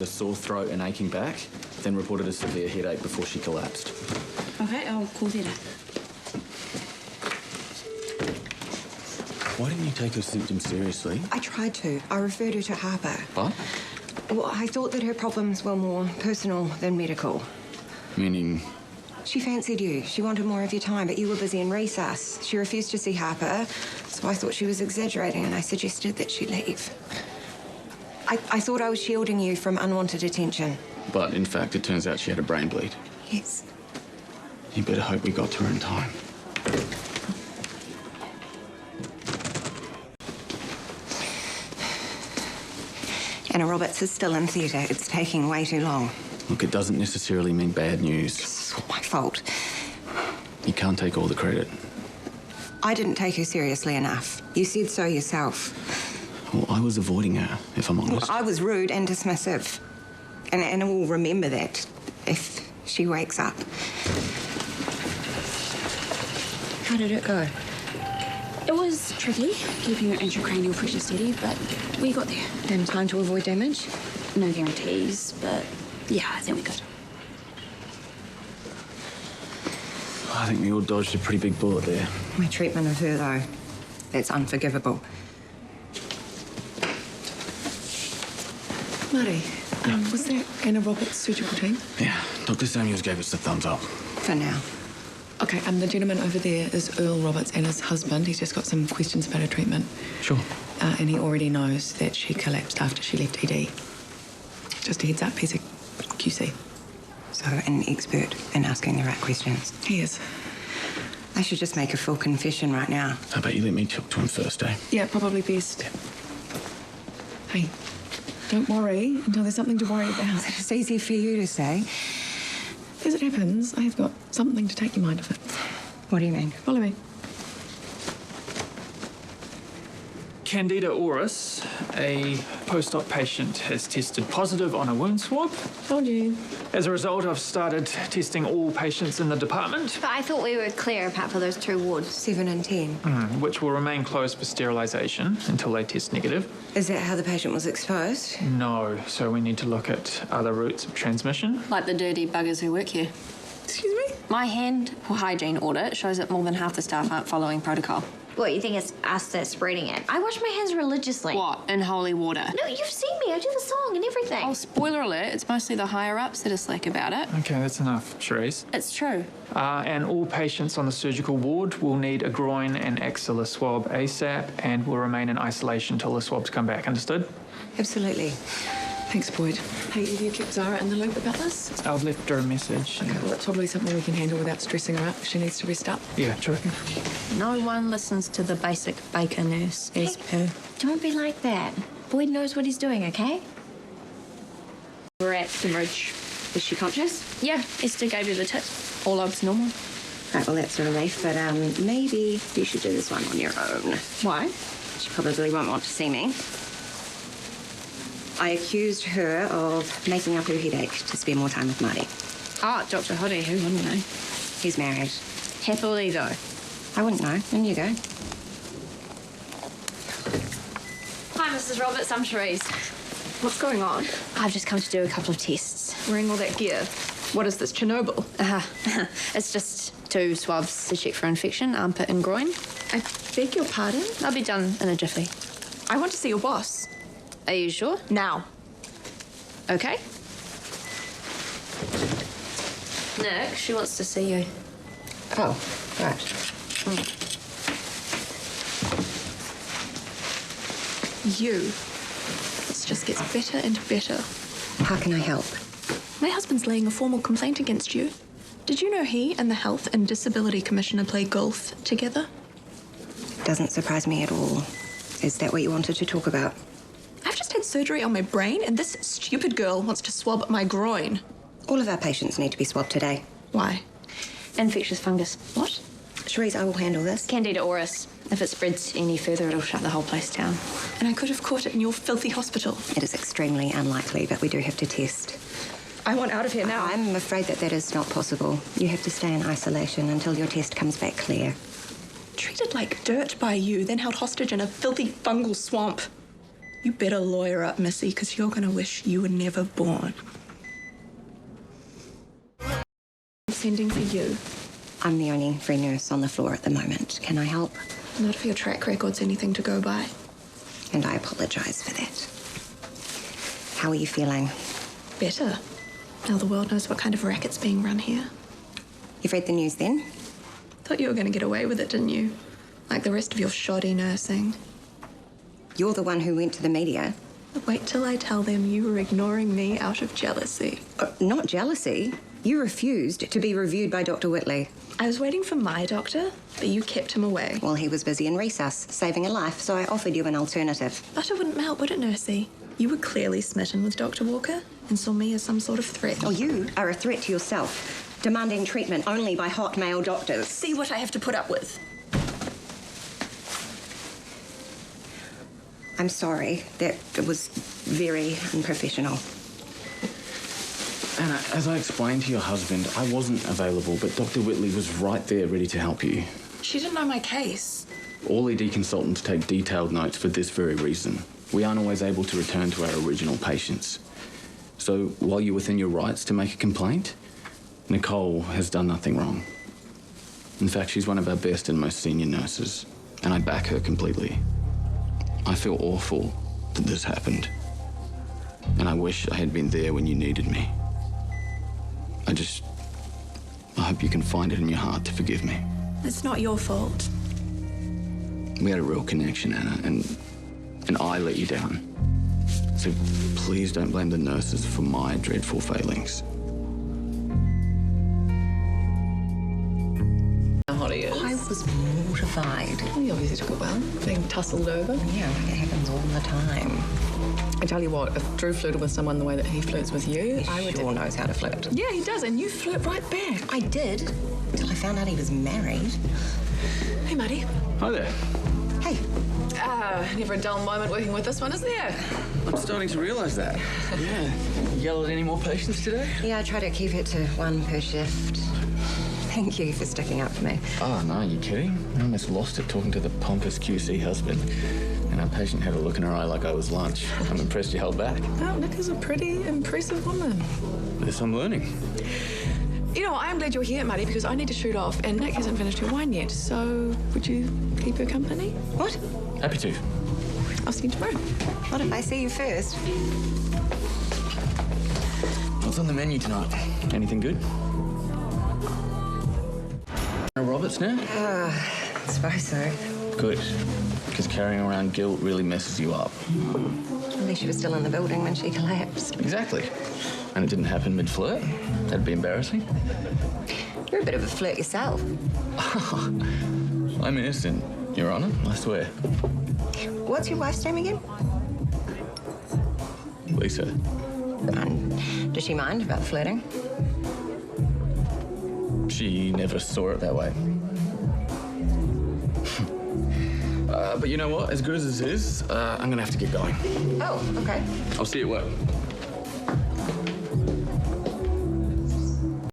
A sore throat and aching back, then reported a severe headache before she collapsed. Okay, I'll call Theatre. Why didn't you take her symptoms seriously? I tried to. I referred her to Harper. What? Well, I thought that her problems were more personal than medical. Meaning? She fancied you. She wanted more of your time, but you were busy in recess. She refused to see Harper, so I thought she was exaggerating, and I suggested that she leave. I thought I was shielding you from unwanted attention. But in fact, it turns out she had a brain bleed. Yes. You better hope we got to her in time. Anna Roberts is still in theatre. It's taking way too long. Look, it doesn't necessarily mean bad news. It's all my fault. You can't take all the credit. I didn't take her seriously enough. You said so yourself. Well, I was avoiding her, if I'm honest. Well, I was rude and dismissive. And Anna will remember that if she wakes up. How did it go? It was tricky, keeping your intracranial pressure steady, but we got there. And time to avoid damage? No guarantees, but yeah, I think we could. I think we all dodged a pretty big bullet there. My treatment of her, though, that's unforgivable. Marty, was that Anna Roberts' surgical team? Yeah, Dr. Samuels gave us the thumbs up. For now. Okay, the gentleman over there is Earl Roberts, Anna's husband. He's just got some questions about her treatment. Sure. And he already knows that she collapsed after she left ED. Just a heads up, he's a QC. So, an expert in asking the right questions. He is. I should just make a full confession right now. How about you let me talk to him first, eh? Yeah, probably best. Yeah. Hey, don't worry until there's something to worry about. It's easy for you to say. As it happens, I have got something to take your mind off it. What do you mean? Follow me. Candida auris, a post-op patient, has tested positive on a wound swab. Told you. As a result, I've started testing all patients in the department, But I thought we were clear apart for those 2 wards. 7 and 10. which will remain closed for sterilisation until they test negative. Is that how the patient was exposed? No, so we need to look at other routes of transmission. Like the dirty buggers who work here. Excuse me? My hand hygiene audit shows that more than half the staff aren't following protocol. What, you think it's us that's spreading it? I wash my hands religiously. What? In holy water? No, you've seen me. I do the song and everything. Oh, spoiler alert, it's mostly the higher-ups that are slack about it. Okay, that's enough, Charisse. It's true. And all patients on the surgical ward will need a groin and axilla swab ASAP and will remain in isolation until the swabs come back. Understood? Absolutely. Thanks, Boyd. Hey, have you kept Zara in the loop about this? I've left her a message. Okay, well, it's probably something we can handle without stressing her out. She needs to rest up. Yeah, true. No one listens to the basic baker nurse, as per. Don't be like that. Boyd knows what he's doing, okay? We're at the bridge. Is she conscious? Yeah, Esther gave you the tip. All lobes normal. Right, well, that's a relief, but maybe you should do this one on your own. Why? She probably won't want to see me. I accused her of making up her headache to spend more time with Marty. Oh, Dr. Hoddy, who wouldn't know? He's married. Happily, though. I wouldn't know. In you go. Hi, Mrs. Roberts. I'm Charisse. What's going on? I've just come to do a couple of tests. Wearing all that gear. What is this, Chernobyl? It's just 2 swabs to check for infection, armpit and groin. I beg your pardon? They'll be done in a jiffy. I want to see your boss. Are you sure? Now. Okay. Nick, she wants to see you. Oh, right. You. This just gets better and better. How can I help? My husband's laying a formal complaint against you. Did you know he and the Health and Disability Commissioner play golf together? Doesn't surprise me at all. Is that what you wanted to talk about? I've just had surgery on my brain, and this stupid girl wants to swab my groin. All of our patients need to be swabbed today. Why? Infectious fungus. What? Charisse, I will handle this. Candida auris. If it spreads any further, it'll shut the whole place down. And I could have caught it in your filthy hospital. It is extremely unlikely, but we do have to test. I want out of here now. I'm afraid that is not possible. You have to stay in isolation until your test comes back clear. Treated like dirt by you, then held hostage in a filthy fungal swamp. You better lawyer up, Missy, because you're going to wish you were never born. I'm sending for you. I'm the only free nurse on the floor at the moment. Can I help? Not if your track record's anything to go by. And I apologise for that. How are you feeling? Better. Now the world knows what kind of racket's being run here. You've read the news then? Thought you were going to get away with it, didn't you? Like the rest of your shoddy nursing. You're the one who went to the media. Wait till I tell them you were ignoring me out of jealousy. Not jealousy. You refused to be reviewed by Dr. Whitley. I was waiting for my doctor, but you kept him away. Well, he was busy in resus, saving a life, so I offered you an alternative. Butter wouldn't melt, would it, Nursey? You were clearly smitten with Dr. Walker and saw me as some sort of threat. Oh, you are a threat to yourself, demanding treatment only by hot male doctors. See what I have to put up with. I'm sorry. That was very unprofessional. Anna, as I explained to your husband, I wasn't available, but Dr. Whitley was right there ready to help you. She didn't know my case. All ED consultants take detailed notes for this very reason. We aren't always able to return to our original patients. So while you're within your rights to make a complaint, Nicole has done nothing wrong. In fact, she's one of our best and most senior nurses, and I back her completely. I feel awful that this happened, and I wish I had been there when you needed me. I hope you can find it in your heart to forgive me. It's not your fault. We had a real connection, Anna, and I let you down. So please don't blame the nurses for my dreadful failings. How hot he is. I was mortified. He obviously took it well, being tussled over. Yeah, it happens all the time. I tell you what, if Drew flirted with someone the way that he flirts with you, He sure knows how to flirt. Yeah, he does, and you flirt right back. I did, until I found out he was married. Hey, Marty. Hi there. Hey, Never a dull moment working with this one, is there? I'm starting to realise that. Yeah. Yell at any more patients today? yeah, I try to keep it to one per shift. Thank you for sticking up for me. Oh, no, you kidding? I almost lost it talking to the pompous QC husband. And our patient had a look in her eye like I was lunch. I'm impressed you held back. Well, Nick is a pretty impressive woman. This I'm learning. You know, I am glad you're here, Marty, because I need to shoot off, and Nick hasn't finished her wine yet. So, would you keep her company? What? Happy to. I'll see you tomorrow. What if I see you first? What's on the menu tonight? Anything good? Roberts now? I suppose so. Good. Because carrying around guilt really messes you up. Unless you were still in the building when she collapsed. Exactly. And it didn't happen mid-flirt. That'd be embarrassing. You're a bit of a flirt yourself. I'm innocent, Your Honour, I swear. What's your wife's name again? Lisa. And does she mind about flirting? She never saw it that way. But you know what? As good as this is, I'm gonna have to get going. Oh, okay. I'll see you at work.